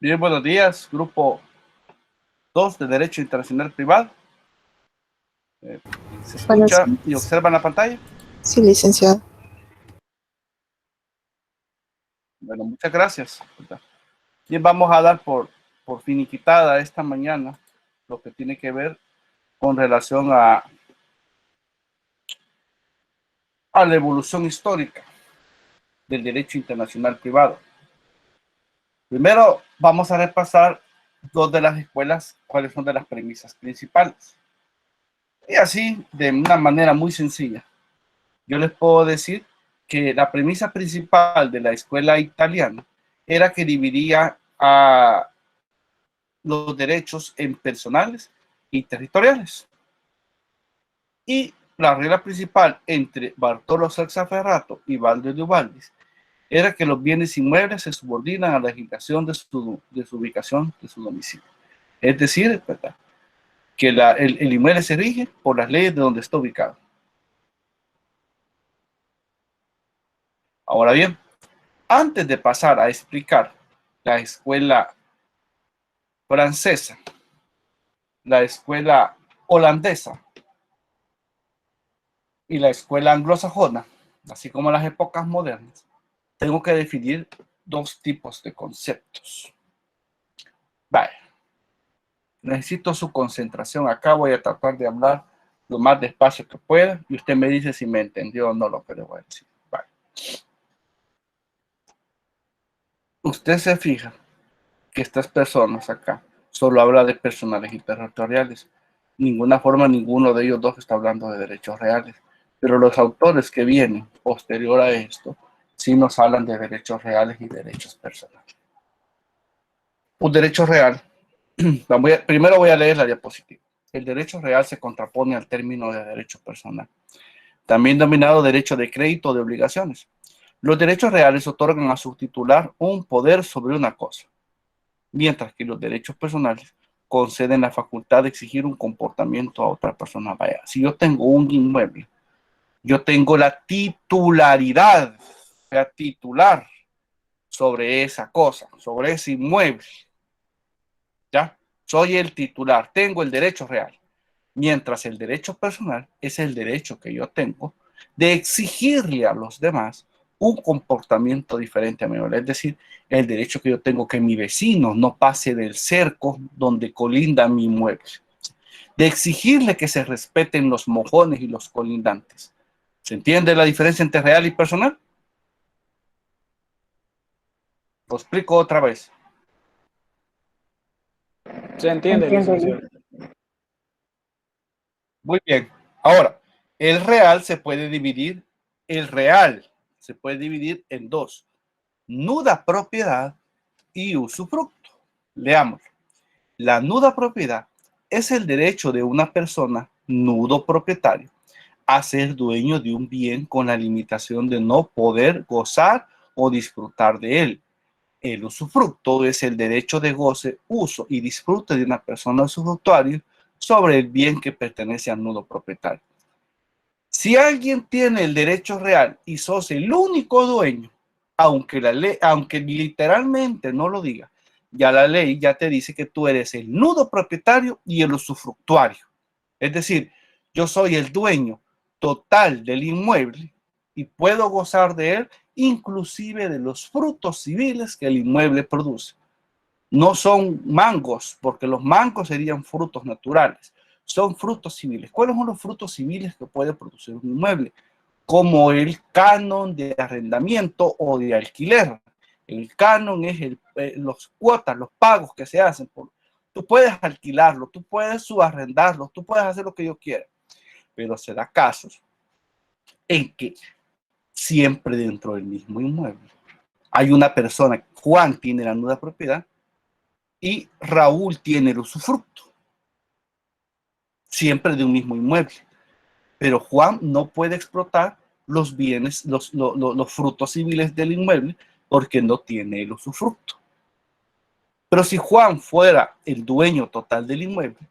Bien, buenos días, grupo 2 de Derecho Internacional Privado. ¿Se Buenos escucha y días. observa en la pantalla? Sí, licenciado. Bueno, muchas gracias. Bien, vamos a dar por finiquitada esta mañana lo que tiene que ver con relación a la evolución histórica del derecho internacional privado. Primero, vamos a repasar dos de las escuelas, cuáles son de las premisas principales. Y así, de una manera muy sencilla, yo les puedo decir que la premisa principal de la escuela italiana era que dividía a los derechos en personales y territoriales. Y la regla principal entre Bartolo Sacsaferrato y Valdo de Ubaldis era que los bienes inmuebles se subordinan a la legislación de su ubicación, de su domicilio. Es decir, ¿verdad?, que el inmueble se rige por las leyes de donde está ubicado. Ahora bien, antes de pasar a explicar la escuela francesa, la escuela holandesa y la escuela anglosajona, así como las épocas modernas, tengo que definir dos tipos de conceptos. Vale. Necesito su concentración. Acá voy a tratar de hablar lo más despacio que pueda y usted me dice si me entendió o no lo que le voy a decir. Vale. Usted se fija que estas personas acá solo habla de personales y territoriales. Ninguna forma, ninguno de ellos dos está hablando de derechos reales. Pero los autores que vienen posterior a esto sí nos hablan de derechos reales y derechos personales. Un derecho real, primero voy a leer la diapositiva. El derecho real se contrapone al término de derecho personal, también denominado derecho de crédito o de obligaciones. Los derechos reales otorgan a su titular un poder sobre una cosa, mientras que los derechos personales conceden la facultad de exigir un comportamiento a otra persona. Vaya, si yo tengo un inmueble, yo tengo la titularidad, la titular sobre esa cosa, sobre ese inmueble. ¿Ya? Soy el titular, tengo el derecho real. Mientras el derecho personal es el derecho que yo tengo de exigirle a los demás un comportamiento diferente a mí. Es decir, el derecho que yo tengo que mi vecino no pase del cerco donde colinda mi inmueble. De exigirle que se respeten los mojones y los colindantes. ¿Se entiende la diferencia entre real y personal? Lo explico otra vez. Se entiende, licenciado. Muy bien. Ahora, el real se puede dividir en dos: nuda propiedad y usufructo. Leamos. La nuda propiedad es el derecho de una persona, nudo propietario, a ser dueño de un bien con la limitación de no poder gozar o disfrutar de él. El usufructo es el derecho de goce, uso y disfrute de una persona usufructuaria sobre el bien que pertenece al nudo propietario. Si alguien tiene el derecho real y sos el único dueño, aunque la ley, aunque literalmente no lo diga, ya la ley ya te dice que tú eres el nudo propietario y el usufructuario. Es decir, yo soy el dueño total del inmueble y puedo gozar de él, inclusive de los frutos civiles que el inmueble produce. No son mangos, porque los mangos serían frutos naturales, son frutos civiles. ¿Cuáles son los frutos civiles que puede producir un inmueble? Como el canon de arrendamiento o de alquiler. El canon es los cuotas, los pagos que se hacen. Tú puedes alquilarlo, tú puedes subarrendarlo, tú puedes hacer lo que yo quiera, pero se da casos en que siempre dentro del mismo inmueble hay una persona. Juan tiene la nuda propiedad y Raúl tiene el usufructo, siempre de un mismo inmueble. Pero Juan no puede explotar los bienes, los frutos civiles del inmueble porque no tiene el usufructo. Pero si Juan fuera el dueño total del inmueble,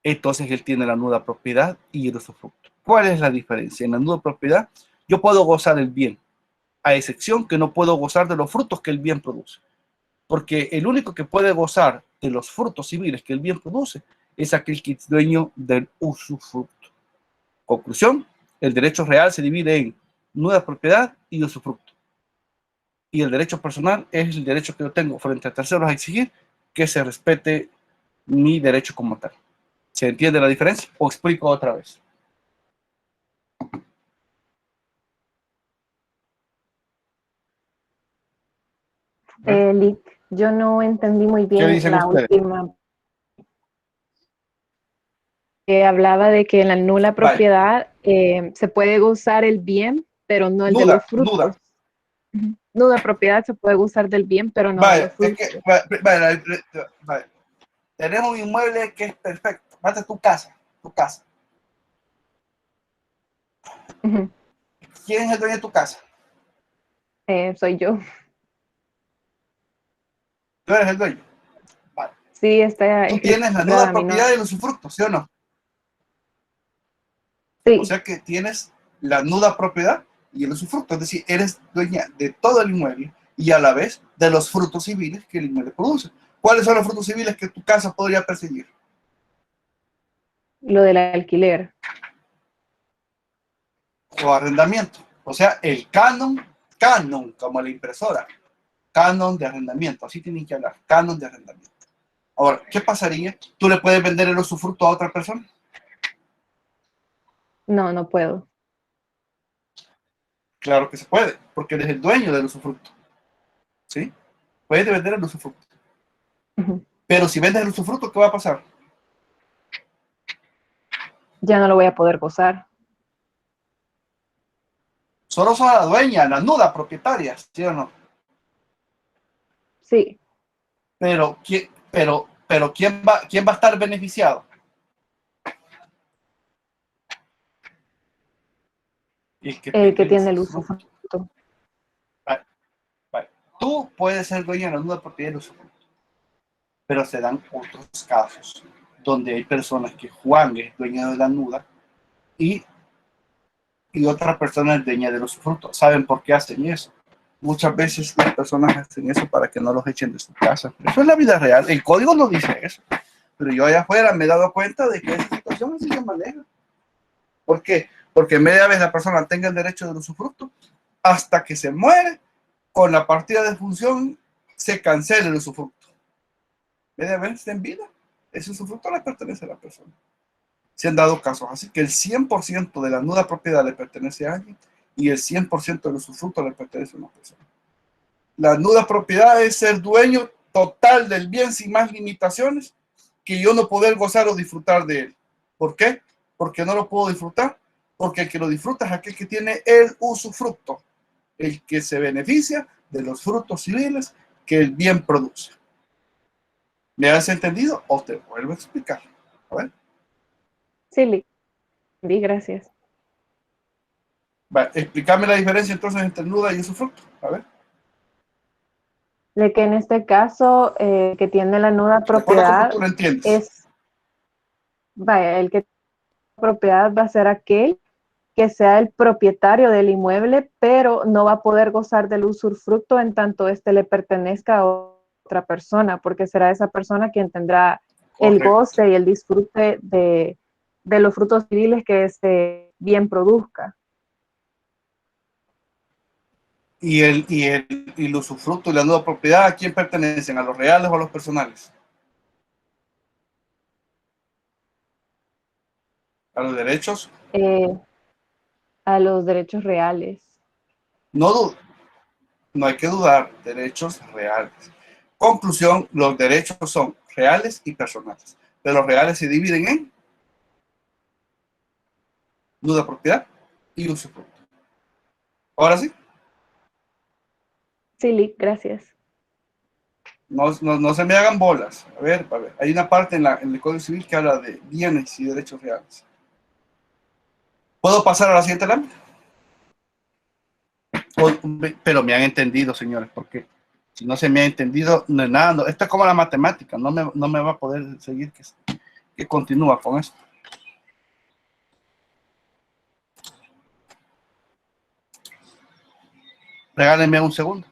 entonces él tiene la nuda propiedad y el usufructo. ¿Cuál es la diferencia? En la nuda propiedad yo puedo gozar el bien, a excepción que no puedo gozar de los frutos que el bien produce. Porque el único que puede gozar de los frutos civiles que el bien produce es aquel que es dueño del usufructo. Conclusión, el derecho real se divide en nuda propiedad y usufructo. Y el derecho personal es el derecho que yo tengo frente a terceros a exigir que se respete mi derecho como tal. ¿Se entiende la diferencia? ¿O explico otra vez? Lick, yo no entendí muy ¿Qué bien dicen la ustedes? última, que hablaba de que en la nula Vale. propiedad se puede gozar el bien, pero no el de los Nuda, nuda. frutos. Ujú. Nuda propiedad se puede gozar del bien, pero no de los Vale, es que, frutos. vale. Tenemos un inmueble que es perfecto. Mate tu casa, tu casa. Ujú. ¿Quién es el dueño de tu casa? Soy yo. Tú eres el dueño. Vale. Sí, está Tú escrito tienes la nuda a mi propiedad nombre. y el usufructo, ¿sí o no? O Sí, sea que tienes la nuda propiedad y el usufructo. Es decir, eres dueña de todo el inmueble y a la vez de los frutos civiles que el inmueble produce. ¿Cuáles son los frutos civiles que tu casa podría perseguir? lo del alquiler. O arrendamiento. O sea, el canon, como la impresora, canon de arrendamiento. Así tienen que hablar, canon de arrendamiento. Ahora, ¿qué pasaría? ¿Tú le puedes vender el usufructo a otra persona? No, no puedo. Claro que se puede, porque eres el dueño del usufructo. ¿Sí? Puedes vender el usufructo. Ujú. Pero si vendes el usufructo, ¿qué va a pasar? Ya no lo voy a poder gozar. Solo sos la dueña, la nuda propietaria, ¿sí o no? Sí, Pero ¿quién va a estar beneficiado? El que el que tenga el tiene el usufructo. usufructo. Vale, vale. Tú puedes ser dueña de la nuda propiedad del usufructo, pero se dan otros casos donde hay personas que Juan es dueño de la nuda y, y otra persona es dueña del usufructo. ¿Saben por qué hacen eso? Muchas veces las personas hacen eso para que no los echen de su casa. Eso es la vida real. El código no dice eso. Pero yo allá afuera me he dado cuenta de que esa situación así se maneja. ¿Por qué? Porque media vez la persona tenga el derecho del usufructo, hasta que se muere, con la partida de función, se cancela el usufructo. Media vez está en vida, ese usufructo le pertenece a la persona. Se han dado casos, así que el 100% de la nuda propiedad le pertenece a alguien y el 100% del usufructo le pertenece a una persona. La nuda propiedad es ser dueño total del bien sin más limitaciones que yo no poder gozar o disfrutar de él. ¿Por qué? Porque no lo puedo disfrutar. Porque el que lo disfruta es aquel que tiene el usufructo, el que se beneficia de los frutos civiles que el bien produce. ¿Me has entendido? O te vuelvo a explicar. A ver. Sí, Lick, gracias. Va, explícame la diferencia entonces entre nuda y usufructo. A ver. De que en este caso, que tiene la nuda De acuerdo a cómo propiedad tú lo entiendes. es, vaya, el que tiene la propiedad va a ser aquel que sea el propietario del inmueble, pero no va a poder gozar del usufructo en tanto este le pertenezca a otra persona, porque será esa persona quien tendrá el Correcto. goce y el disfrute de los frutos civiles que este bien produzca. Y el usufructo y la nueva propiedad, ¿a quién pertenecen? ¿A los reales o a los personales? A los derechos. eh, a los derechos reales. No, no hay que dudar, derechos reales. Conclusión, los derechos son reales y personales. Pero los reales se dividen en nuda propiedad y usufructo. Ahora sí, Sí, Lick, gracias. no se me hagan bolas. A ver, hay una parte en el Código Civil que habla de bienes y derechos reales. ¿Puedo pasar a la siguiente lámina? Pero me han entendido, señores, porque si no se me ha entendido, no es nada. Esto es como la matemática, no me va a poder seguir que continúa con esto. Regálenme un segundo.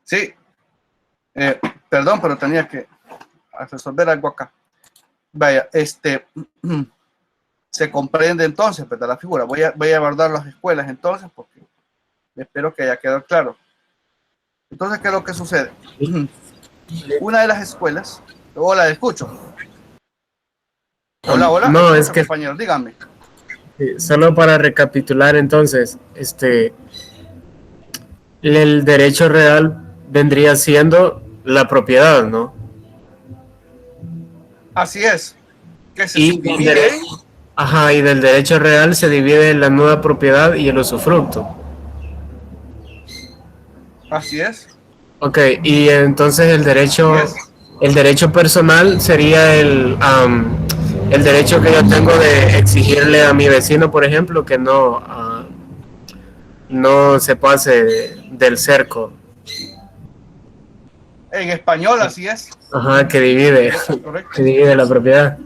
Sí, perdón, pero tenía que resolver algo acá. Vaya, se comprende entonces, ¿verdad? La figura. Voy a guardar las escuelas entonces, porque espero que haya quedado claro. Entonces, ¿qué es lo que sucede? Una de las escuelas, hola, escucho. Hola, hola, No, es escucho, que compañero, dígame. solo para recapitular entonces, el derecho real vendría siendo la propiedad, ¿no? Así es, que se Y del subdivide en, ajá, y del derecho real se divide en la nuda propiedad y el usufructo. así es, Ok, y entonces así es. el derecho personal sería el derecho que yo tengo de exigirle a mi vecino, por ejemplo, que no, no se pase del cerco. En español, así es. Ajá, Eso es que correcto. divide la propiedad.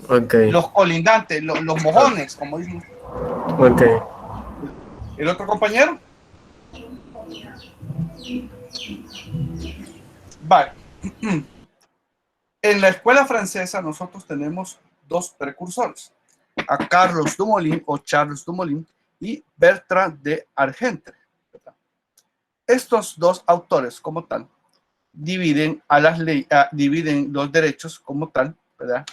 Ok, Los colindantes, los mojones, como dicen. ok. ¿El otro compañero? Vale. En la escuela francesa nosotros tenemos dos precursores, a Carlos Dumoulin o Charles Dumoulin y Bertrand de Argentre. Estos dos autores como tal dividen dividen los derechos como tal, ¿verdad?,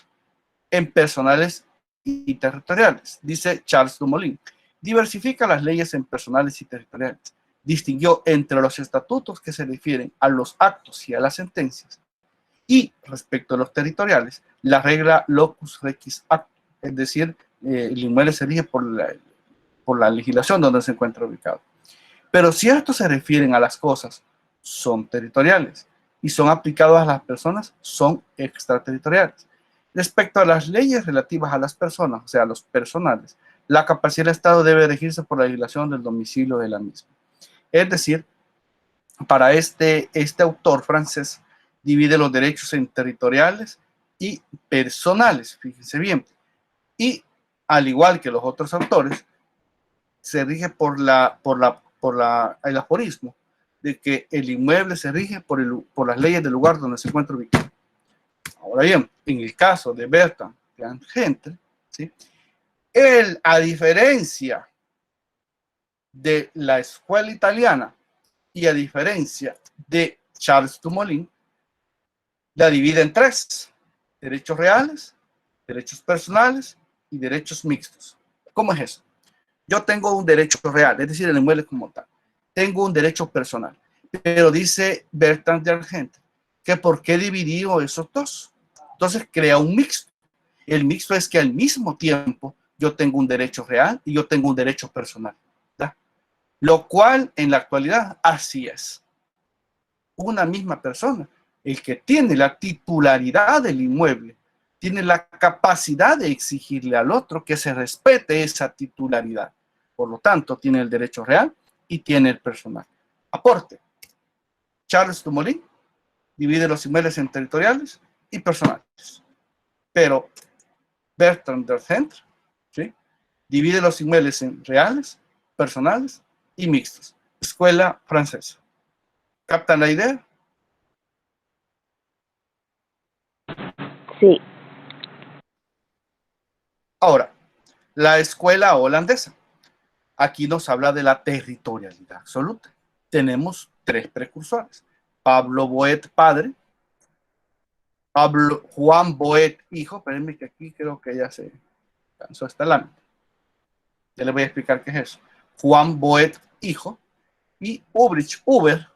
en personales y territoriales. Dice Charles Dumoulin, diversifica las leyes en personales y territoriales. Distinguió entre los estatutos que se refieren a los actos y a las sentencias y respecto a los territoriales, la regla locus requis actus, es decir, el inmueble se rige por la legislación donde se encuentra ubicado. Pero si estos se refieren a las cosas, son territoriales y son aplicados a las personas, son extraterritoriales. Respecto a las leyes relativas a las personas, o sea, a los personales, la capacidad del Estado debe regirse por la legislación del domicilio de la misma. Es decir, para este autor francés, divide los derechos en territoriales y personales, fíjense bien. Y al igual que los otros autores, se rige por el aforismo de que el inmueble se rige por las leyes del lugar donde se encuentra ubicado. Ahora bien, en el caso de Bertrand de Argentre, ¿sí?, él, a diferencia de la escuela italiana y a diferencia de Charles Dumoulin, la divide en tres: derechos reales, derechos personales y derechos mixtos. ¿Cómo es eso? Yo tengo un derecho real, es decir, el inmueble como tal. Tengo un derecho personal. Pero dice Bertrand de Argentre que ¿por qué dividió esos dos? Entonces crea un mixto. El mixto es que al mismo tiempo yo tengo un derecho real y yo tengo un derecho personal, ¿verdad? Lo cual en la actualidad así es. Una misma persona, el que tiene la titularidad del inmueble, tiene la capacidad de exigirle al otro que se respete esa titularidad. Por lo tanto, tiene el derecho real y tiene el personal. Aporte. Charles Dumoulin divide los inmuebles en territoriales y personales. Pero Bertrand de Argentre, ¿sí?, divide los inmuebles en reales, personales y mixtos. Escuela francesa. ¿Captan la idea? Sí. Ahora, la escuela holandesa. Aquí nos habla de la territorialidad absoluta. Tenemos tres precursores: Pablo Boet padre, Juan Boet hijo. Espérenme que aquí creo que ya se cansó esta lámina. Ya les voy a explicar qué es eso. Juan Boet hijo y Ulrich Huber.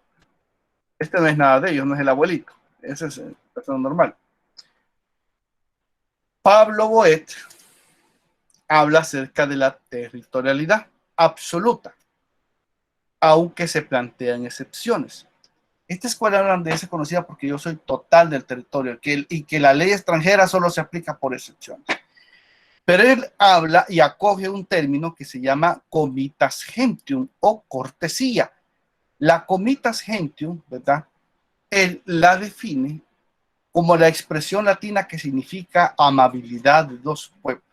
Este no es nada de ellos, no es el abuelito. Ese es el persona normal. Pablo Boet habla acerca de la territorialidad absoluta, aunque se plantean excepciones. Esta escuela holandesa es conocida porque yo soy total del territorio y que la ley extranjera solo se aplica por excepciones. Pero él habla y acoge un término que se llama comitas gentium o cortesía. La comitas gentium, ¿verdad?, él la define como la expresión latina que significa amabilidad de dos pueblos,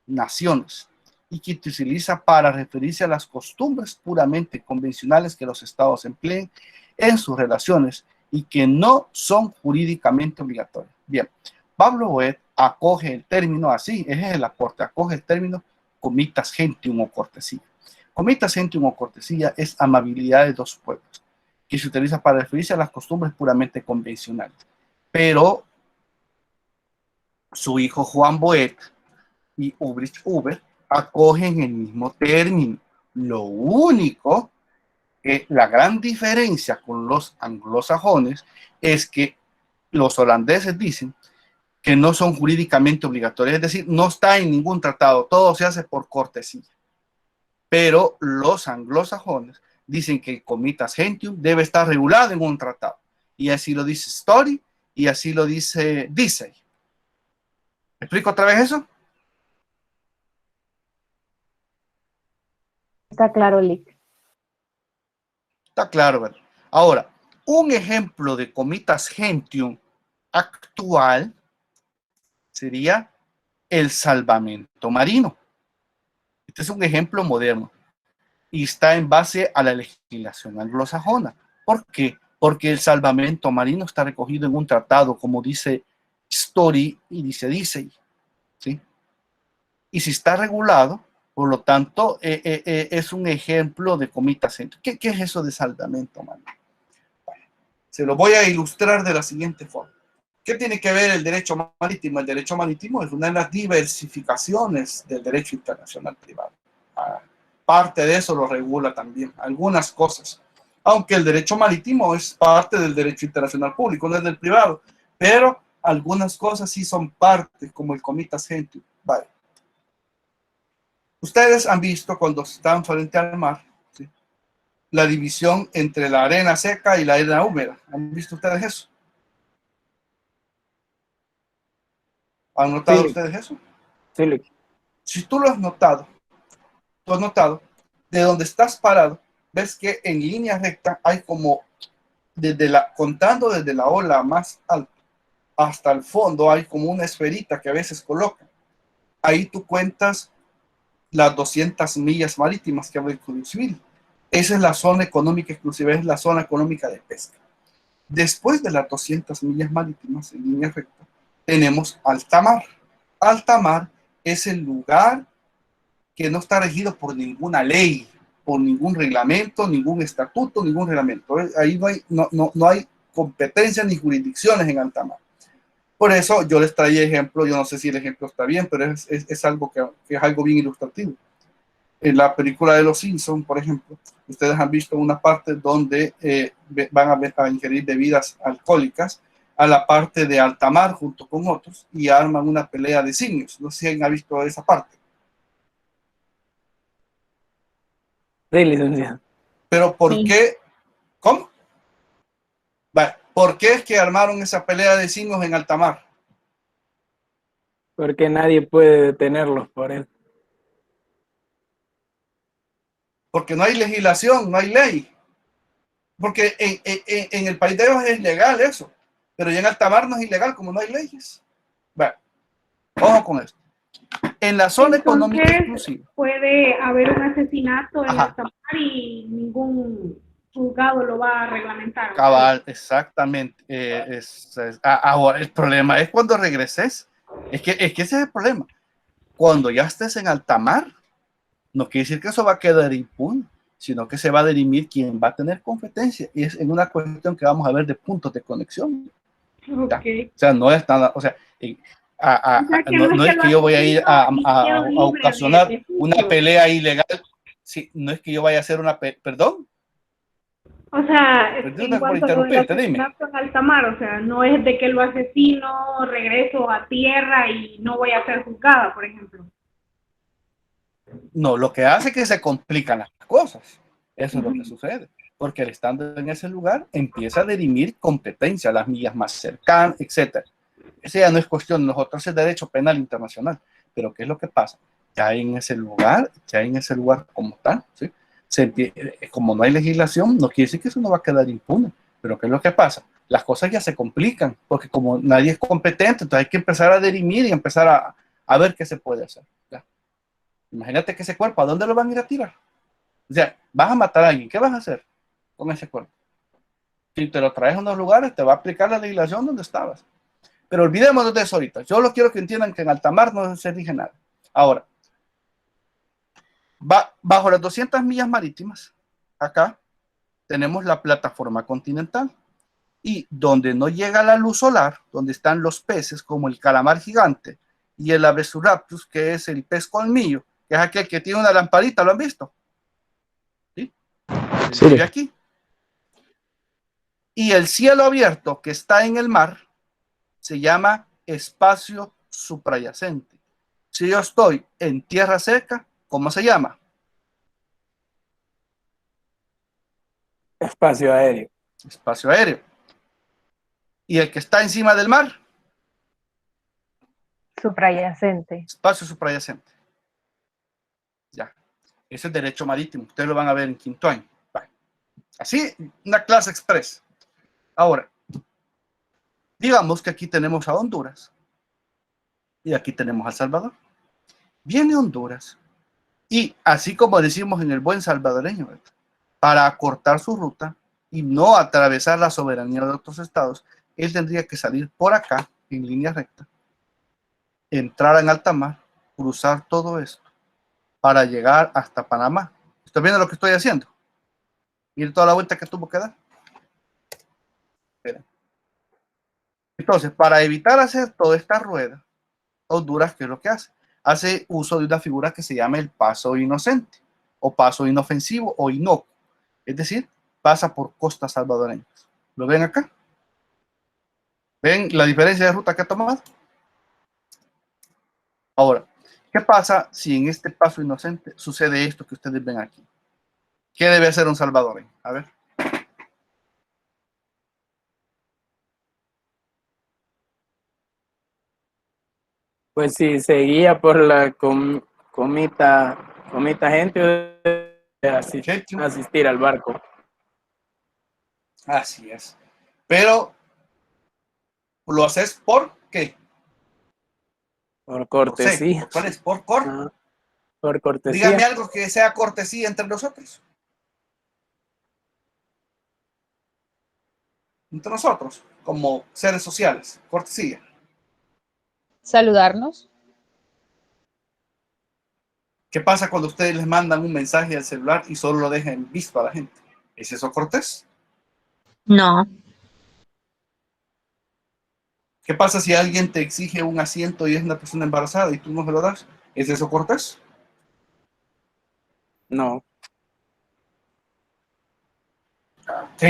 naciones, y que se utiliza para referirse a las costumbres puramente convencionales que los estados empleen en sus relaciones y que no son jurídicamente obligatorias. Bien, Pablo Boet acoge el término así, ese es el aporte, acoge el término comitas gentium o cortesía. Comitas gentium o cortesía es amabilidad de dos pueblos, que se utiliza para referirse a las costumbres puramente convencionales. Pero su hijo Juan Boet y Ulrich Huber acogen el mismo término. Lo único que la gran diferencia con los anglosajones es que los holandeses dicen que no son jurídicamente obligatorios, es decir, no está en ningún tratado, todo se hace por cortesía. Pero los anglosajones dicen que el comitas gentium debe estar regulado en un tratado. Y así lo dice Story y así lo dice Dicey. ¿Explico otra vez eso? Está claro, Lick. Está claro, ¿verdad? Ahora, un ejemplo de comitas gentium actual sería el salvamento marino. Este es un ejemplo moderno y está en base a la legislación anglosajona. ¿Por qué? Porque el salvamento marino está recogido en un tratado, como dice Story y dice Dicey, ¿sí? Y si está regulado, por lo tanto, es un ejemplo de comitas gentium. ¿Qué es eso de salvamento marino? Bueno, se lo voy a ilustrar de la siguiente forma. ¿Qué tiene que ver el derecho marítimo? El derecho marítimo es una de las diversificaciones del derecho internacional privado. Parte de eso lo regula también, algunas cosas. Aunque el derecho marítimo es parte del derecho internacional público, no es del privado, pero algunas cosas sí son parte, como el comitas gentium. Vale. Ustedes han visto cuando están frente al mar, ¿sí?, la división entre la arena seca y la arena húmeda. ¿Han visto ustedes eso? ¿Han notado Sí, ustedes eso? sí, Lick. Si tú lo has notado, de donde estás parado, ves que en línea recta hay como, contando desde la ola más alta hasta el fondo, hay como una esferita que a veces colocan. Ahí tú cuentas las 200 millas marítimas que habla el Código Civil. Esa es la zona económica exclusiva, es la zona económica de pesca. Después de las 200 millas marítimas en línea recta, tenemos alta mar. Alta mar es el lugar que no está regido por ninguna ley, por ningún reglamento, ningún estatuto, ningún reglamento. Ahí no hay competencias ni jurisdicciones en alta mar. Por eso yo les traía ejemplo, yo no sé si el ejemplo está bien, pero es algo que es algo bien ilustrativo. En la película de Los Simpsons, por ejemplo, ustedes han visto una parte donde van a ingerir bebidas alcohólicas a la parte de alta mar junto con otros y arman una pelea de simios. No sé si alguien ha visto esa parte. Sí, licenciado. Pero ¿por Sí. qué? ¿Cómo? Vale, ¿por qué es que armaron esa pelea de simios en alta mar? Porque nadie puede detenerlos por eso. Porque no hay legislación, no hay ley. Porque en el país de ellos es legal eso, pero ya en alta mar no es ilegal como no hay leyes. Bueno, ojo con esto. En la zona económica exclusiva. Puede haber un asesinato en Ajá. alta mar y ningún juzgado lo va a reglamentar. Cabal, exactamente. Ahora, el problema es cuando regreses. Es que ese es el problema. Cuando ya estés en alta mar, no quiere decir que eso va a quedar impune, sino que se va a dirimir quién va a tener competencia. Y es en una cuestión que vamos a ver de puntos de conexión. Okay. O sea, no es nada, o sea, no es que yo voy a ir a ocasionar una pelea ilegal. Sí, no es que yo vaya a hacer perdón. O sea, Perdona en por cuanto a lo del interrumpirte, dime. asesinato en alta mar, o sea, no es de que lo asesino, regreso a tierra y no voy a ser juzgada, por ejemplo. No, lo que hace es que se complican las cosas. Eso es lo que sucede. Porque al estando en ese lugar, empieza a dirimir competencia, las millas más cercanas, etc. Ese ya no es cuestión de nosotros, es derecho penal internacional. Pero ¿qué es lo que pasa? Ya en ese lugar como tal, ¿sí? Como no hay legislación, no quiere decir que eso no va a quedar impune. Pero ¿qué es lo que pasa? Las cosas ya se complican, porque como nadie es competente, entonces hay que empezar a dirimir y empezar a ver qué se puede hacer. ¿Ya? Imagínate que ese cuerpo, ¿a dónde lo van a ir a tirar? O sea, vas a matar a alguien, ¿qué vas a hacer con ese cuerpo? Si te lo traes a unos lugares, te va a aplicar la legislación donde estabas. Pero olvidémonos de eso ahorita. Yo lo quiero que entiendan que en alta mar no se rige nada. Ahora, bajo las 200 millas marítimas, acá tenemos la plataforma continental. Y donde no llega la luz solar, donde están los peces como el calamar gigante y el Abesuraptus, que es el pez colmillo, que es aquel que tiene una lamparita, ¿lo han visto? ¿Sí? Sí. Vive aquí. Y el cielo abierto que está en el mar se llama espacio suprayacente. Si yo estoy en tierra seca, ¿cómo se llama? Espacio aéreo. Espacio aéreo. ¿Y el que está encima del mar? Suprayacente. Espacio suprayacente. Ya. Ese es derecho marítimo. Ustedes lo van a ver en quinto año. Vale. Así, una clase express. Ahora, digamos que aquí tenemos a Honduras y aquí tenemos a El Salvador. Viene Honduras y así como decimos en el buen salvadoreño, ¿verdad? Para acortar su ruta y no atravesar la soberanía de otros estados, él tendría que salir por acá en línea recta, entrar en alta mar, cruzar todo esto para llegar hasta Panamá. ¿Estás viendo lo que estoy haciendo? Mire toda la vuelta que tuvo que dar. Entonces, para evitar hacer toda esta rueda, Honduras, ¿qué es lo que hace? Hace uso de una figura que se llama el paso inocente, o paso inofensivo, o inocuo. Es decir, pasa por costas salvadoreñas. ¿Lo ven acá? ¿Ven la diferencia de ruta que ha tomado? Ahora, ¿qué pasa si en este paso inocente sucede esto que ustedes ven aquí? ¿Qué debe hacer un salvadoreño? A ver. Pues si se guía por la comita gente, debe asistir al barco. Así es. Pero lo haces por qué? Por cortesía. No sé, ¿cuál es? ¿Por cor? Ah, por cortesía. Dígame algo que sea cortesía entre nosotros. Entre nosotros, como seres sociales. Cortesía. Saludarnos. ¿Qué pasa cuando ustedes les mandan un mensaje al celular y solo lo dejan visto a la gente? ¿Es eso cortés? No. ¿Qué pasa si alguien te exige un asiento y es una persona embarazada y tú no se lo das? ¿Es eso cortés? No. Ok.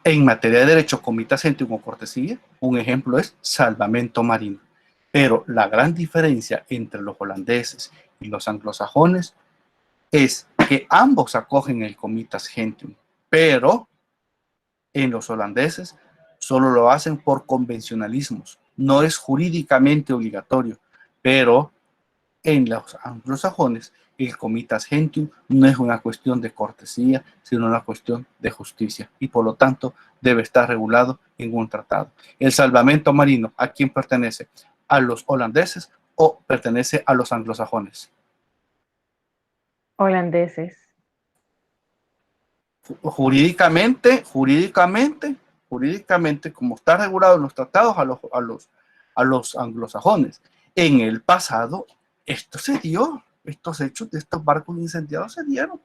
En materia de derecho, comitas gente o cortesía, un ejemplo es salvamento marino. Pero la gran diferencia entre los holandeses y los anglosajones es que ambos acogen el comitas gentium, pero en los holandeses solo lo hacen por convencionalismos. No es jurídicamente obligatorio, pero en los anglosajones el comitas gentium no es una cuestión de cortesía, sino una cuestión de justicia y por lo tanto debe estar regulado en un tratado. El salvamento marino, ¿a quién pertenece? ¿A los holandeses o pertenece a los anglosajones? Holandeses. Jurídicamente, como está regulado en los tratados a los anglosajones. En el pasado, esto se dio, estos hechos de estos barcos incendiados se dieron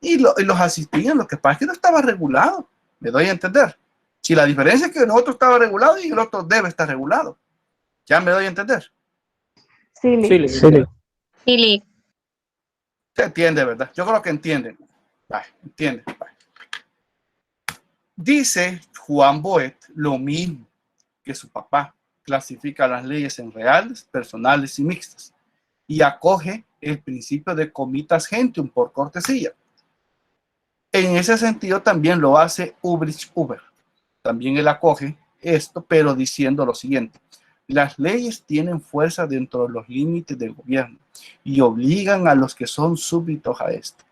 y los asistían. Lo que pasa es que no estaba regulado, me doy a entender. Si la diferencia es que el otro estaba regulado y el otro debe estar regulado, ya me doy a entender. Sí. Philip. Se entiende, ¿verdad? Yo creo que entienden. Entienden. Dice Juan Boet lo mismo que su papá. Clasifica las leyes en reales, personales y mixtas. Y acoge el principio de comitas gentium por cortesía. En ese sentido también lo hace Ulbricht Huber. También él acoge esto, pero diciendo lo siguiente. Las leyes tienen fuerza dentro de los límites del gobierno y obligan a los que son súbditos a esto.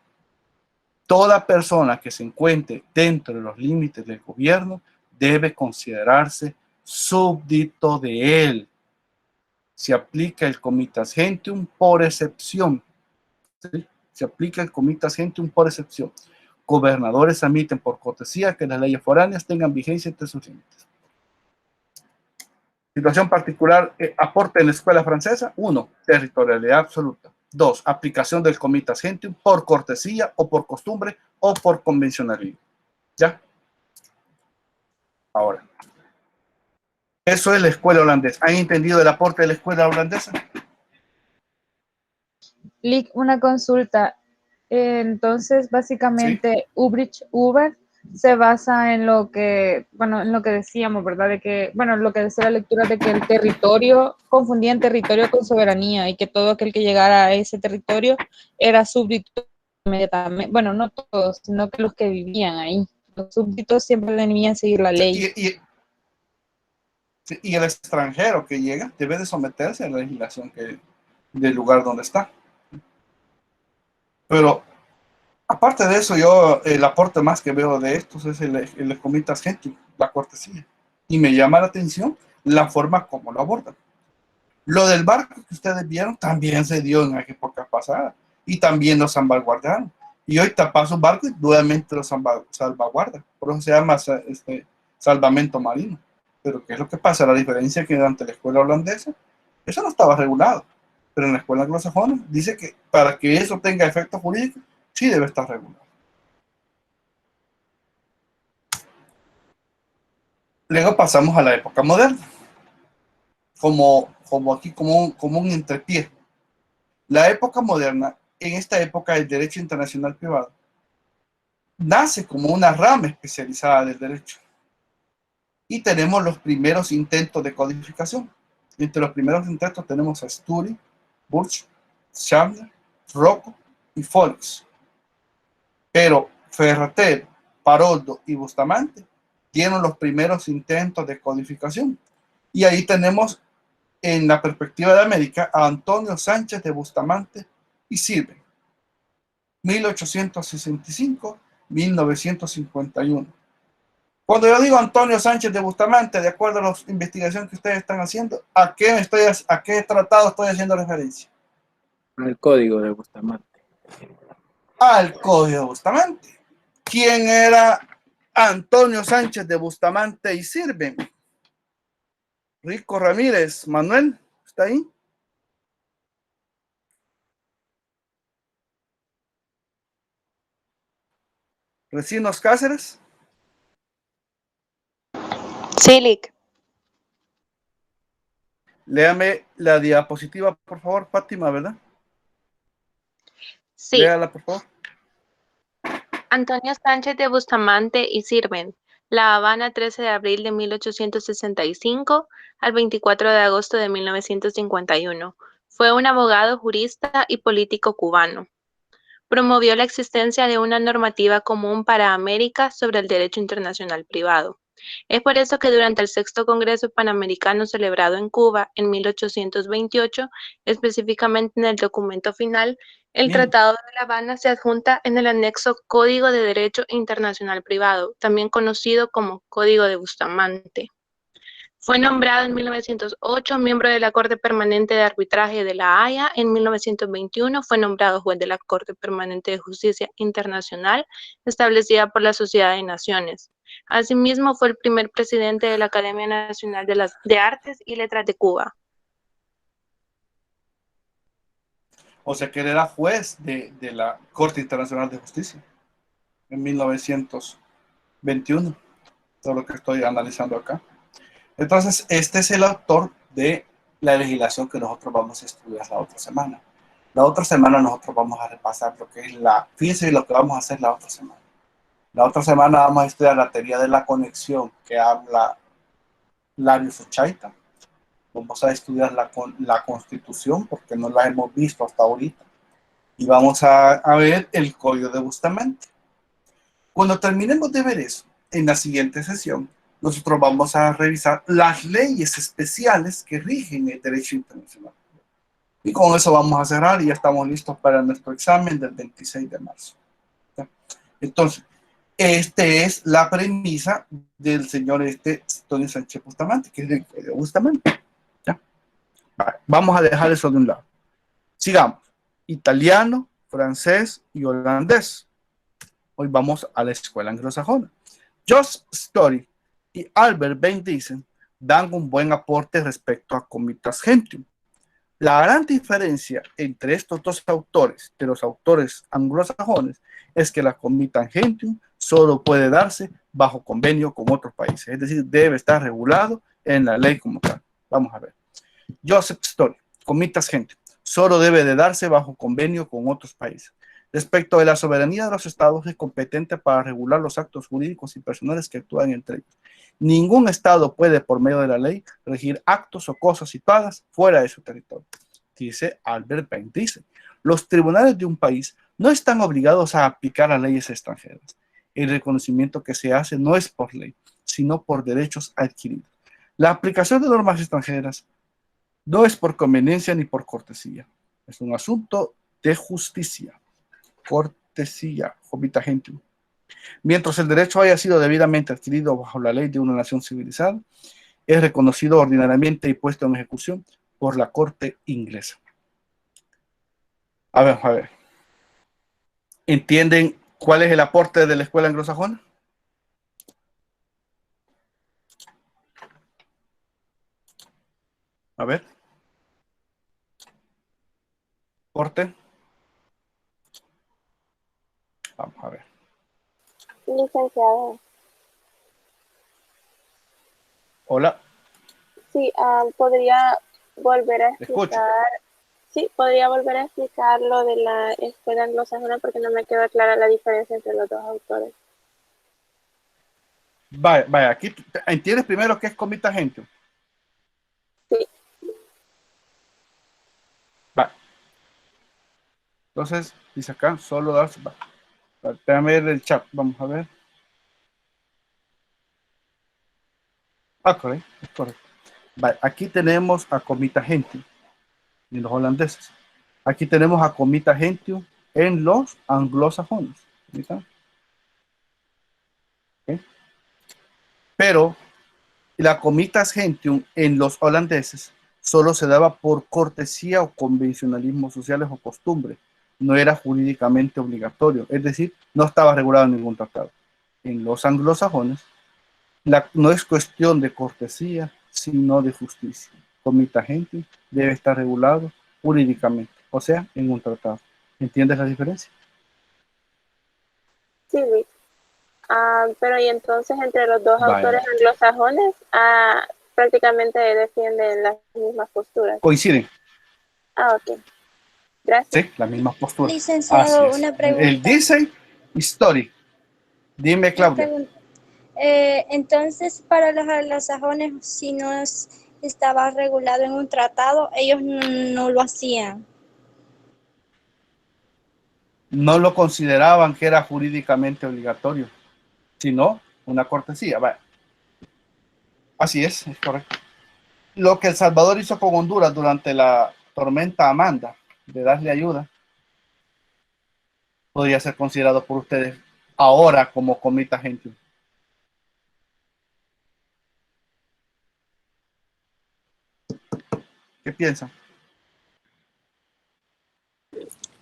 Toda persona que se encuentre dentro de los límites del gobierno debe considerarse súbdito de él. Se aplica el comitas gentium por excepción. ¿Sí? Se aplica el comitas gentium por excepción. Gobernadores admiten por cortesía que las leyes foráneas tengan vigencia entre sus límites. Situación particular, aporte en la escuela francesa. 1. Territorialidad absoluta. 2. Aplicación del comitas gentium por cortesía o por costumbre o por convencionalismo. ¿Ya? Ahora, eso es la escuela holandesa. ¿Han entendido el aporte de la escuela holandesa? Lick, una consulta. Entonces, básicamente, Uber se basa en lo que, bueno, en lo que decíamos, ¿verdad? De que, bueno, lo que decía la lectura de que el territorio, confundían territorio con soberanía y que todo aquel que llegara a ese territorio era súbdito inmediatamente. Bueno, no todos, sino que los que vivían ahí. Los súbditos siempre debían seguir la ley. Y el extranjero que llega debe de someterse a la legislación del lugar donde está. Pero aparte de eso, yo el aporte más que veo de estos es el comitas gentium, la cortesía. Y me llama la atención la forma como lo abordan. Lo del barco que ustedes vieron también se dio en la época pasada. Y también lo salvaguardaron. Y hoy tapas un barco y nuevamente lo salvaguarda. Por eso se llama salvamento marino. Pero ¿qué es lo que pasa? La diferencia es que durante la escuela holandesa, eso no estaba regulado. Pero en la escuela anglosajona dice que para que eso tenga efecto jurídico, sí debe estar regulado. Luego pasamos a la época moderna. Como un entrepié. La época moderna, en esta época del derecho internacional privado, nace como una rama especializada del derecho. Y tenemos los primeros intentos de codificación. Entre los primeros intentos tenemos a Stury, Burch, Chandler, Rocco y Folks. Pero Ferrater, Paroldo y Bustamante dieron los primeros intentos de codificación. Y ahí tenemos en la perspectiva de América a Antonio Sánchez de Bustamante y Sirven, 1865-1951. Cuando yo digo Antonio Sánchez de Bustamante, de acuerdo a las investigaciones que ustedes están haciendo, ¿a qué tratado estoy haciendo referencia? Al código de Bustamante. Al código de Bustamante. ¿Quién era Antonio Sánchez de Bustamante y Sirven? Rico Ramírez. Manuel, ¿está ahí? Recinos Cáceres. Sí, Lick. Léame la diapositiva, por favor, Fátima, ¿verdad? Sí. Léala, por favor. Antonio Sánchez de Bustamante y Sirven, La Habana, 13 de abril de 1865 al 24 de agosto de 1951. Fue un abogado, jurista y político cubano. Promovió la existencia de una normativa común para América sobre el derecho internacional privado. Es por eso que durante el Sexto Congreso Panamericano celebrado en Cuba en 1828, específicamente en el documento final, el Tratado de La Habana se adjunta en el anexo Código de Derecho Internacional Privado, también conocido como Código de Bustamante. Fue nombrado en 1908 miembro de la Corte Permanente de Arbitraje de La Haya. En 1921 fue nombrado juez de la Corte Permanente de Justicia Internacional, establecida por la Sociedad de Naciones. Asimismo, fue el primer presidente de la Academia Nacional de Artes y Letras de Cuba. O sea que él era juez de la Corte Internacional de Justicia en 1921. Todo lo que estoy analizando acá. Entonces, este es el autor de la legislación que nosotros vamos a estudiar la otra semana. La otra semana nosotros vamos a repasar lo que es fíjense lo que vamos a hacer la otra semana. La otra semana vamos a estudiar la teoría de la conexión que habla Larios Ochaita. Vamos a estudiar la Constitución porque no la hemos visto hasta ahorita. Y vamos a ver el Código de Bustamante. Cuando terminemos de ver eso, en la siguiente sesión, nosotros vamos a revisar las leyes especiales que rigen el derecho internacional. Y con eso vamos a cerrar y ya estamos listos para nuestro examen del 26 de marzo. ¿Ya? Entonces, esta es la premisa del señor Antonio Sánchez Bustamante, que es el Código de Bustamante. ¿Ya? Vale, vamos a dejar eso de un lado. Sigamos. Italiano, francés y holandés. Hoy vamos a la escuela anglosajona. Joseph Story y Albert Bain dicen, dan un buen aporte respecto a Comitas Gentium. La gran diferencia entre estos dos autores, de los autores anglosajones, es que la Comitas Gentium solo puede darse bajo convenio con otros países, es decir, debe estar regulado en la ley como tal. Vamos a ver. Joseph Story, Comitas Gentium, solo debe de darse bajo convenio con otros países. Respecto de la soberanía de los estados, es competente para regular los actos jurídicos y personales que actúan entre ellos. Ningún estado puede, por medio de la ley, regir actos o cosas situadas fuera de su territorio. Dice Albert Bain, dice, los tribunales de un país no están obligados a aplicar a leyes extranjeras. El reconocimiento que se hace no es por ley, sino por derechos adquiridos. La aplicación de normas extranjeras no es por conveniencia ni por cortesía. Es un asunto de justicia. Cortesía, Comita Gentium. Mientras el derecho haya sido debidamente adquirido bajo la ley de una nación civilizada, es reconocido ordinariamente y puesto en ejecución por la corte inglesa. A ver. ¿Entienden cuál es el aporte de la escuela anglosajona? A ver. ¿Aporte? Vamos a ver. Licenciado, Hola. sí, podría volver a Escucho. explicar, sí, podría volver a explicar lo de la escuela anglosajona porque no me quedó clara la diferencia entre los dos autores. Vaya, aquí entiendes primero qué es Comita Gentium. Sí. Vale. Entonces, dice acá, solo darse. Vale. Déjame ver el chat, vamos a ver. Correcto, es correcto. Vale, aquí tenemos a Comita Gentium en los holandeses. Aquí tenemos a Comita Gentium en los anglosajones. ¿Sí? ¿Okay? Pero la Comitas Gentium en los holandeses solo se daba por cortesía o convencionalismos sociales o costumbres. No era jurídicamente obligatorio, es decir, no estaba regulado en ningún tratado. En los anglosajones, no es cuestión de cortesía, sino de justicia. Comita Gentium debe estar regulado jurídicamente, o sea, en un tratado. ¿Entiendes la diferencia? Sí, Luis. Pero y entonces entre los dos Vaya. autores anglosajones prácticamente defienden las mismas posturas. Coinciden. Ok. Gracias. Sí, las mismas posturas. Licenciado, Así es. una pregunta. Él dice Story. Dime, Claudia. Entonces, para los anglosajones, si no estaba regulado en un tratado, ellos no lo hacían. No lo consideraban que era jurídicamente obligatorio, sino una cortesía. Vale. Así es correcto. Lo que El Salvador hizo con Honduras durante la tormenta Amanda, de darle ayuda, podría ser considerado por ustedes ahora como Comita Gentium. ¿Qué piensan?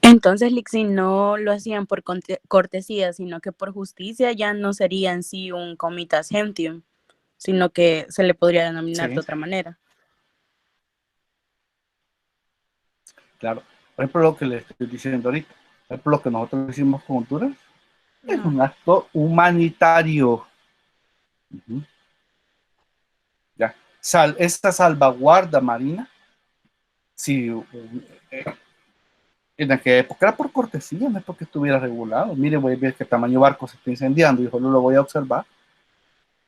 Entonces, Lixi, no lo hacían por cortesía, sino que por justicia ya no sería en sí un Comitas Gentium, sino que se le podría denominar Sí. de otra manera. Claro. Por ejemplo, lo que les estoy diciendo ahorita. Por ejemplo, lo que nosotros hicimos con Honduras es un acto humanitario. Ya. Esta salvaguarda marina, si en aquella época era por cortesía, no es porque estuviera regulado. Mire, voy a ver qué tamaño barco se está incendiando y solo lo voy a observar.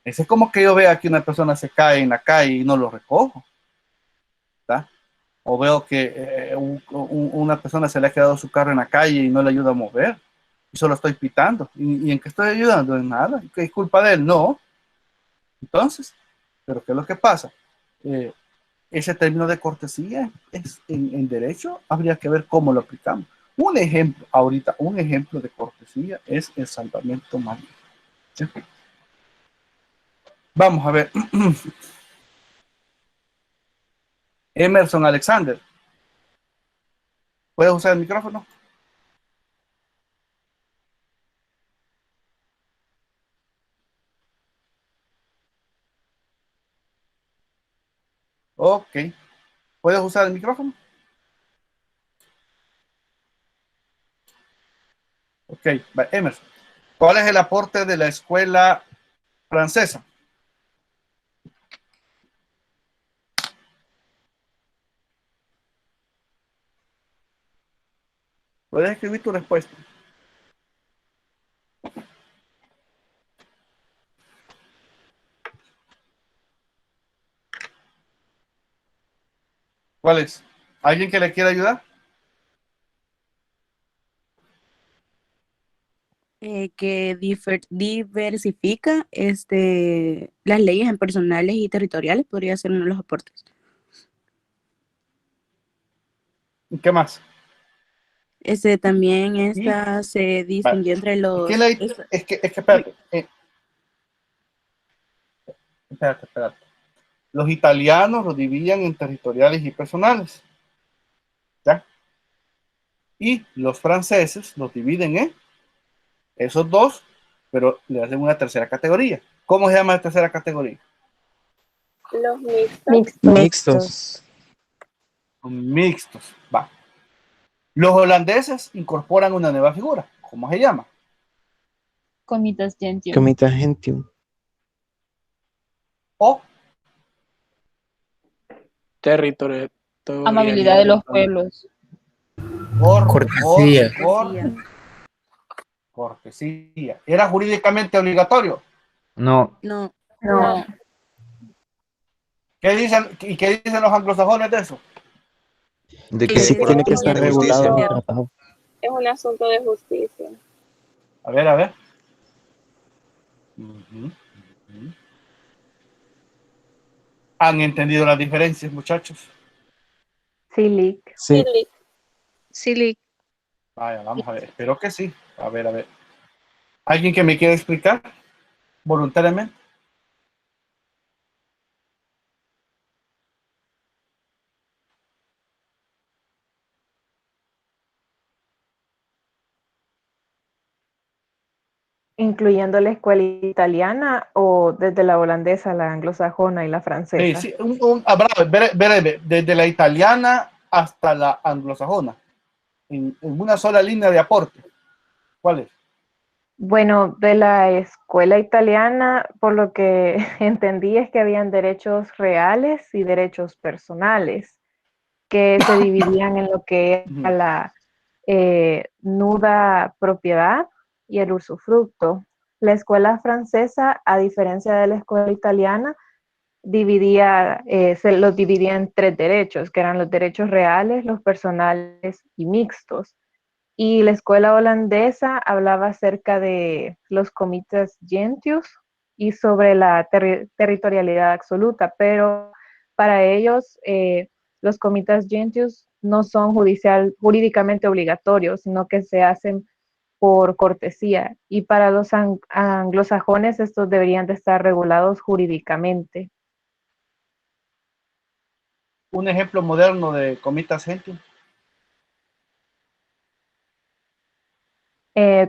Ese es como que yo vea que una persona se cae en la calle y no lo recojo. ¿Está? O veo que una persona se le ha quedado su carro en la calle y no le ayuda a mover. Y solo estoy pitando. ¿Y en qué estoy ayudando? En nada. ¿Qué es culpa de él? No. Entonces, ¿pero qué es lo que pasa? Ese término de cortesía es en derecho, habría que ver cómo lo aplicamos. Un ejemplo, ahorita, un ejemplo de cortesía es el salvamento marino. ¿Sí? Vamos a ver. Emerson Alexander. ¿Puedes usar el micrófono? Ok. ¿Puedes usar el micrófono? Ok, va, Emerson. ¿Cuál es el aporte de la escuela francesa? Puedes escribir tu respuesta. ¿Cuál es? ¿Alguien que le quiera ayudar? Que diversifica las leyes en personales y territoriales, podría ser uno de los aportes. ¿Y qué más? También Y, se vale. distinguió entre Es que espérate, espérate. Los italianos los dividían en territoriales y personales. ¿Ya? Y los franceses los dividen en esos dos, pero le hacen una tercera categoría. ¿Cómo se llama la tercera categoría? Los mixtos. Mixtos. Mixtos. Va. Los holandeses incorporan una nueva figura. ¿Cómo se llama? Comitas gentium. Comitas gentium. O Territorio. Amabilidad de los pueblos. Cortesía. cortesía. ¿Era jurídicamente obligatorio? No. No. No. ¿Qué dicen los anglosajones de eso? De que Sí, tiene que estar regulado en el justicia. tratado. Es un asunto de justicia. A ver. Ujú. ¿Han entendido las diferencias, muchachos? Sí, Lick. Sí. Sí, Vaya, vamos a ver. Espero que sí. A ver. ¿Alguien que me quiera explicar voluntariamente? Incluyendo la escuela italiana o desde la holandesa, la anglosajona y la francesa. Sí, breve, desde la italiana hasta la anglosajona, en una sola línea de aporte. ¿Cuál es? Bueno, de la escuela italiana, por lo que entendí es que habían derechos reales y derechos personales, que se dividían en lo que era la nuda propiedad y el usufructo. La escuela francesa, a diferencia de la escuela italiana, se los dividía en tres derechos, que eran los derechos reales, los personales y mixtos. Y la escuela holandesa hablaba acerca de los comités gentius y sobre la territorialidad absoluta, pero para ellos los comités gentius no son jurídicamente obligatorios, sino que se hacen por cortesía. Y para los anglosajones estos deberían de estar regulados jurídicamente. Un ejemplo moderno de comitas gentium.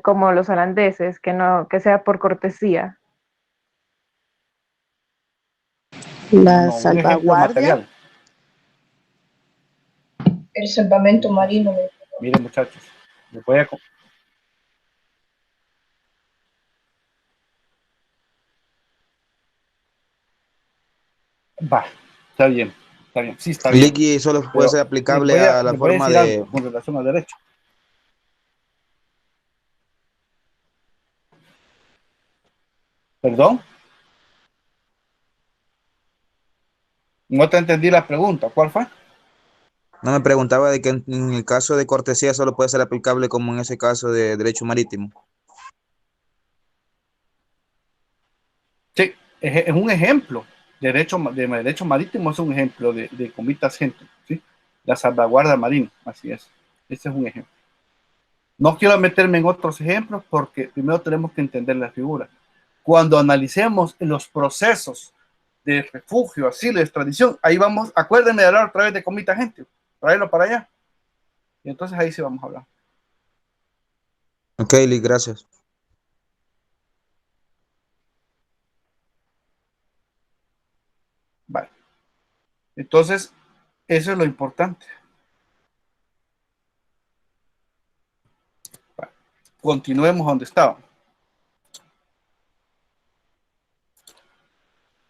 Como los holandeses, que sea por cortesía. La No, un ejemplo salvaguardia. material. El salvamento marino. Miren, muchachos, les voy a... Va, está bien. Sí, está bien. Liqui solo puede ser aplicable a la les voy a forma decir de... algo con relación al derecho. ¿Perdón? No te entendí la pregunta. ¿Cuál fue? No, me preguntaba de que en el caso de cortesía solo puede ser aplicable como en ese caso de derecho marítimo. Sí, es un ejemplo. Derecho marítimo es un ejemplo de comitas gentium, ¿sí? La salvaguardia marina, así es. Ese es un ejemplo. No quiero meterme en otros ejemplos porque primero tenemos que entender la figura. Cuando analicemos los procesos de refugio, asilo y extradición, ahí vamos, acuérdenme de hablar otra vez de comita gentium, traerlo para allá. Y entonces ahí sí vamos a hablar. Ok, Lick, gracias. Vale. Entonces, eso es lo importante. Continuemos donde estábamos.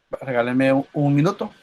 Regálenme un minuto.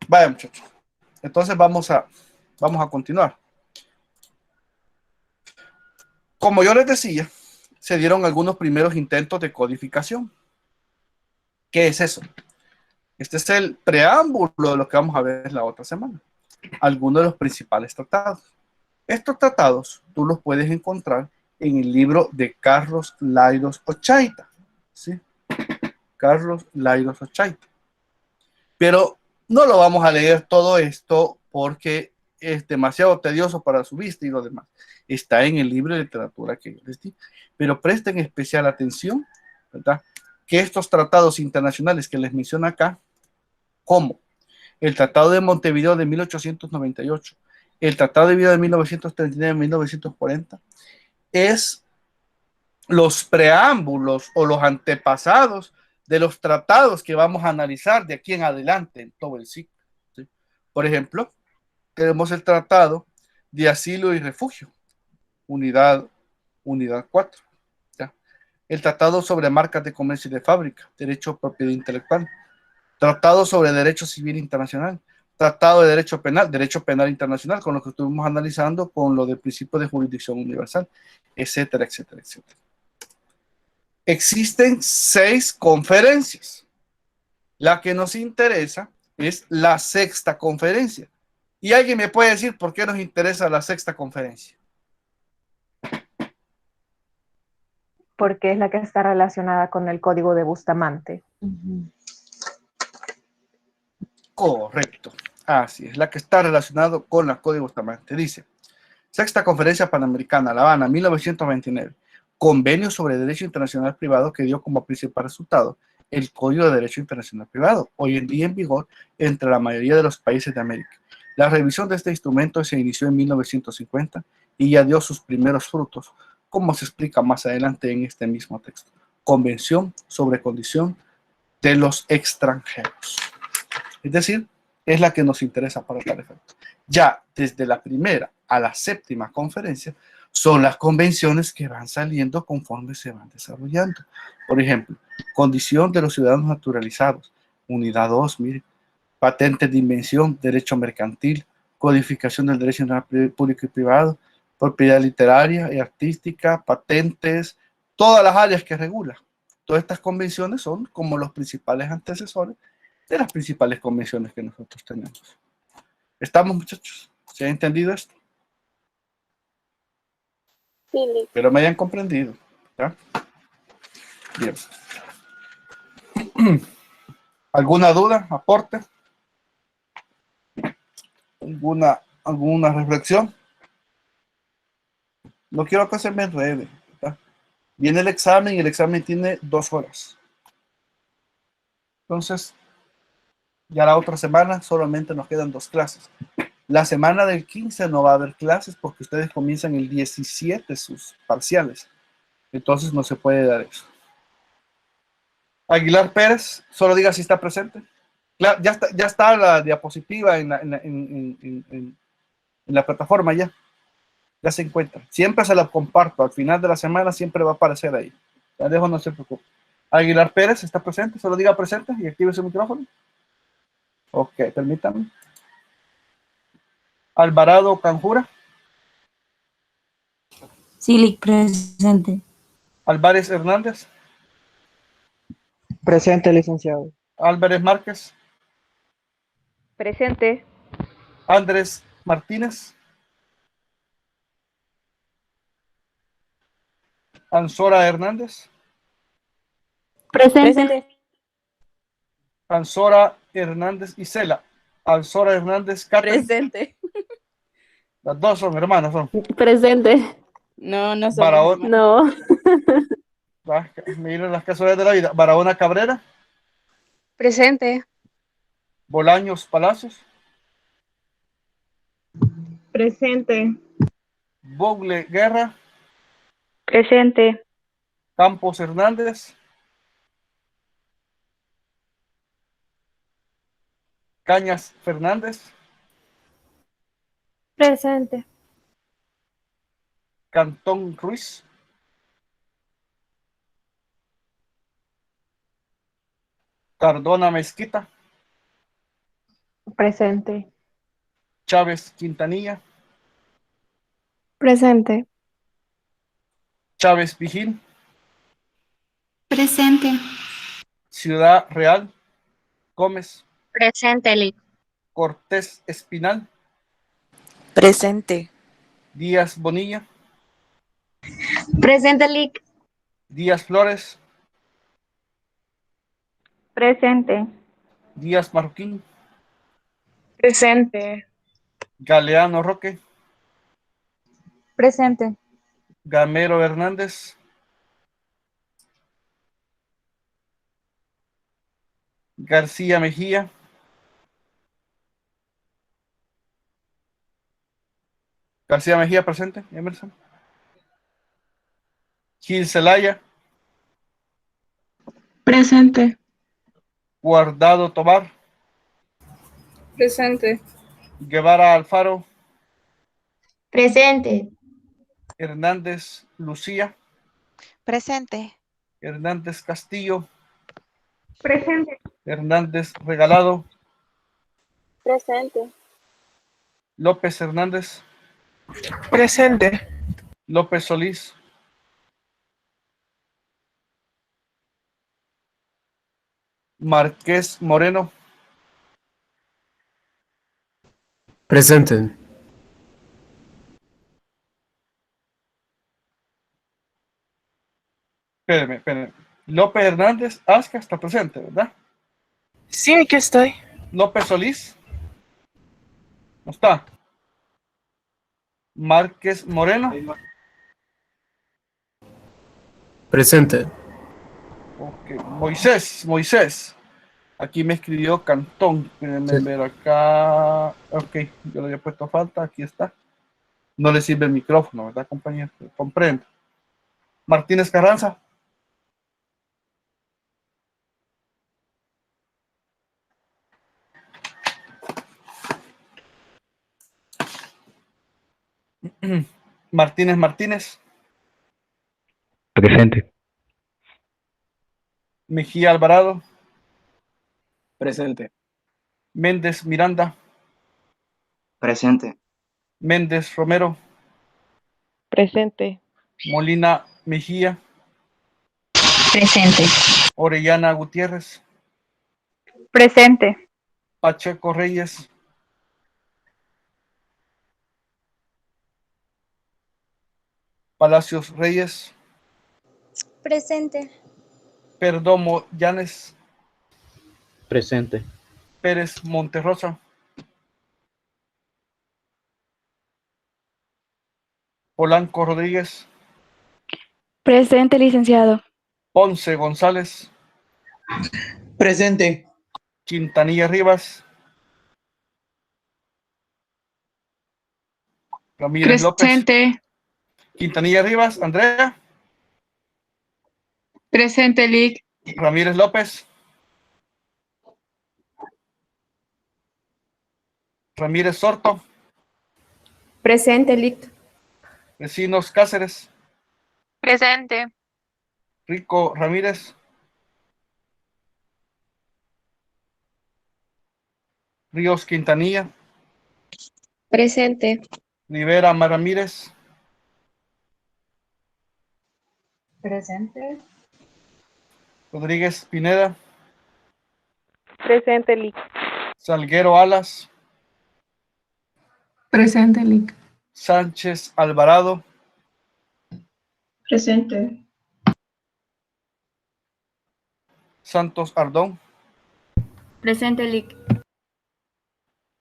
Vaya, muchachos. Entonces vamos a continuar. Como yo les decía, se dieron algunos primeros intentos de codificación. ¿Qué es eso? Este es el preámbulo de lo que vamos a ver la otra semana. Algunos de los principales tratados. Estos tratados tú los puedes encontrar en el libro de Carlos Lairos Ochaita. ¿Sí? Carlos Lairos Ochaita. Pero no lo vamos a leer todo esto porque es demasiado tedioso para su vista y lo demás. Está en el libro de literatura que yo les di. Pero presten especial atención, ¿verdad? Que estos tratados internacionales que les menciono acá, como el Tratado de Montevideo de 1898, el Tratado de Vida de 1939-1940, es los preámbulos o los antepasados de los tratados que vamos a analizar de aquí en adelante en todo el ciclo. ¿Sí? Por ejemplo, tenemos el Tratado de Asilo y Refugio, unidad 4. ¿Ya? El Tratado sobre Marcas de Comercio y de Fábrica, Derecho a Propiedad Intelectual. Tratado sobre Derecho Civil Internacional. Tratado de Derecho Penal Internacional, con lo que estuvimos analizando, con lo del principio de jurisdicción universal, etcétera, etcétera, etcétera. Existen 6 conferencias. La que nos interesa es la 6ª conferencia. ¿Y alguien me puede decir por qué nos interesa la 6ª conferencia? Porque es la que está relacionada con el Código de Bustamante. Correcto. Así es, la que está relacionada con el Código de Bustamante. Dice, 6ª Conferencia Panamericana, La Habana, 1929. Convenio sobre Derecho Internacional Privado que dio como principal resultado el Código de Derecho Internacional Privado, hoy en día en vigor entre la mayoría de los países de América. La revisión de este instrumento se inició en 1950 y ya dio sus primeros frutos, como se explica más adelante en este mismo texto. Convención sobre condición de los extranjeros. Es decir, es la que nos interesa para tal efecto. Ya desde la primera a la 7ª conferencia son las convenciones que van saliendo conforme se van desarrollando. Por ejemplo, condición de los ciudadanos naturalizados, unidad 2, mire, patentes de invención, derecho mercantil, codificación del derecho público y privado, propiedad literaria y artística, patentes, todas las áreas que regula. Todas estas convenciones son como los principales antecesores de las principales convenciones que nosotros tenemos. ¿Estamos, muchachos? ¿Se ha entendido esto? Sí. Pero me hayan comprendido. ¿Ya? Bien. ¿Alguna duda? ¿Aporte? ¿Alguna reflexión? No quiero que se me enrede. ¿Ya? Viene el examen y el examen tiene 2 horas. Entonces, ya la otra semana solamente nos quedan 2 clases. La semana del 15 no va a haber clases porque ustedes comienzan el 17 sus parciales. Entonces no se puede dar eso. Aguilar Pérez, solo diga si está presente. Ya está la diapositiva en la plataforma ya. ya se encuentra. Siempre se la comparto. Al final de la semana siempre va a aparecer ahí. La dejo, no se preocupe. Aguilar Pérez está presente. Solo diga presente y active su micrófono. Ok, permítanme. Alvarado Canjura. Silic, presente. Álvarez Hernández. Presente, licenciado. Álvarez Márquez. Presente. Andrés Martínez. Ansora Hernández. Presente. Ansora Hernández Isela. Ansora Hernández Catherine. Presente. Las dos son hermanas, son. Presente. No, no somos Barahona. No. Miren las casualidades de la vida. Barahona Cabrera. Presente. Bolaños Palacios. Presente. Bogle Guerra. Presente. Campos Hernández. Cañas Fernández. Presente. Cantón Ruiz. Cardona Mezquita. Presente. Chávez Quintanilla. Presente. Chávez Pijín. Presente. Ciudad Real. Gómez. Presente, Lick. Cortés Espinal. Presente. Díaz Bonilla. Presente, Lick. Díaz Flores. Presente. Díaz Marroquín. Presente. Galeano Roque. Presente. Gamero Hernández. García Mejía. García Mejía presente. Emerson. Gil Zelaya. Presente. Guardado Tobar. Presente. Guevara Alfaro. Presente. Hernández Lucía. Presente. Hernández Castillo. Presente. Hernández Regalado. Presente. López Hernández. Presente. López Solís. Márquez Moreno. Presente. Espérame. López Hernández Asca está presente, ¿verdad? Sí, aquí estoy. López Solís. No está. Márquez Moreno. Presente. Ok. Moisés. Aquí me escribió Cantón. Déjenme ver acá. Ok, yo le había puesto falta. Aquí está. No le sirve el micrófono, ¿verdad, compañero? Comprendo. Martínez Carranza. Martínez. Presente. Mejía Alvarado. Presente. Méndez Miranda. Presente. Méndez Romero. Presente. Molina Mejía. Presente. Orellana Gutiérrez. Presente. Pacheco Reyes. Palacios Reyes. Presente. Perdomo Llanes. Presente. Pérez Monterrosa. Polanco Rodríguez. Presente, licenciado. Ponce González. Presente. Quintanilla Rivas. Ramírez López. Presente. Quintanilla Rivas. Andrea. Presente, Lick. Ramírez López. Ramírez Sorto. Presente, Lick. Vecinos Cáceres, Presente. Rico Ramírez, Ríos Quintanilla, Presente. Rivera Ramírez, Presente. Rodríguez Pineda, Presente, Lic. Salguero Alas, Presente, Lic. Sánchez Alvarado, Presente. Santos Ardón, Presente, Lic.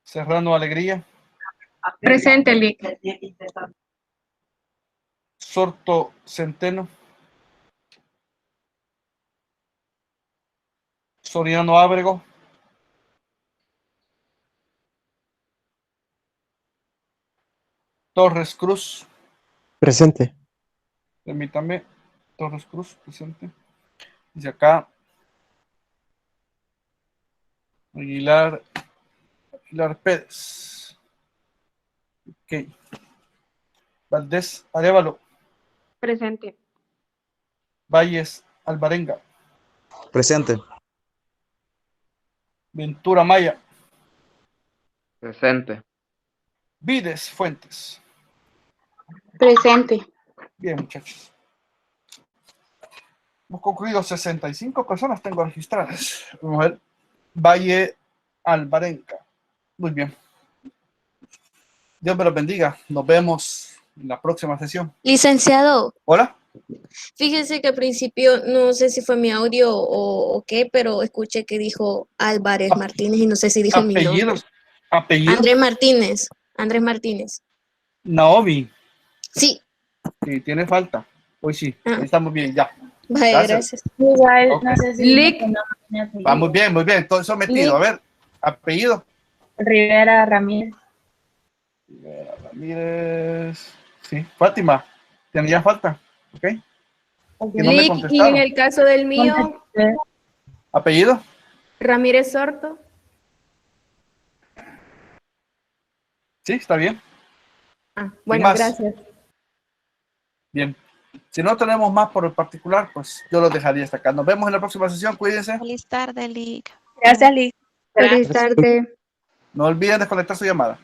Serrano Alegría, Presente, Lic. Sorto Centeno, Soriano Ábrego, Torres Cruz, Presente. permítame, Torres Cruz, presente. Dice acá, Aguilar Pérez. Ok. Valdés Arevalo, Presente. Valles Alvarenga, Presente. Ventura Maya, Presente. Vides Fuentes. Presente. Bien, muchachos. Hemos concluido 65 personas tengo registradas. Vamos a ver. Valle Alvarenga. Muy bien. Dios me los bendiga. Nos vemos en la próxima sesión. Licenciado, Hola. fíjese que al principio no sé si fue mi audio o qué, pero escuché que dijo Álvarez Martínez y no sé si dijo mi nombre. Apellidos. Apellidos. Andrés Martínez. Andrés Martínez. Naomi. Sí. Sí, tiene falta. Hoy sí. Ah. Ahí estamos bien, ya. Vaya, gracias. Igual, Ok. no sé si Lic. Va muy bien, muy bien. Todo eso metido. A ver, apellido. Rivera Ramírez. Ramírez. Sí, Fátima. Tenía falta. Ok. Que no me Lic, y en contestaron. el caso del mío, Apellido. Ramírez Sorto. Sí, está bien. Bueno, más? gracias. Bien. Si no tenemos más por el particular, pues yo lo dejaría hasta acá. Nos vemos en la próxima sesión. Cuídense. Feliz tarde, Lic. Gracias, Lic. Feliz tarde. No olviden desconectar su llamada.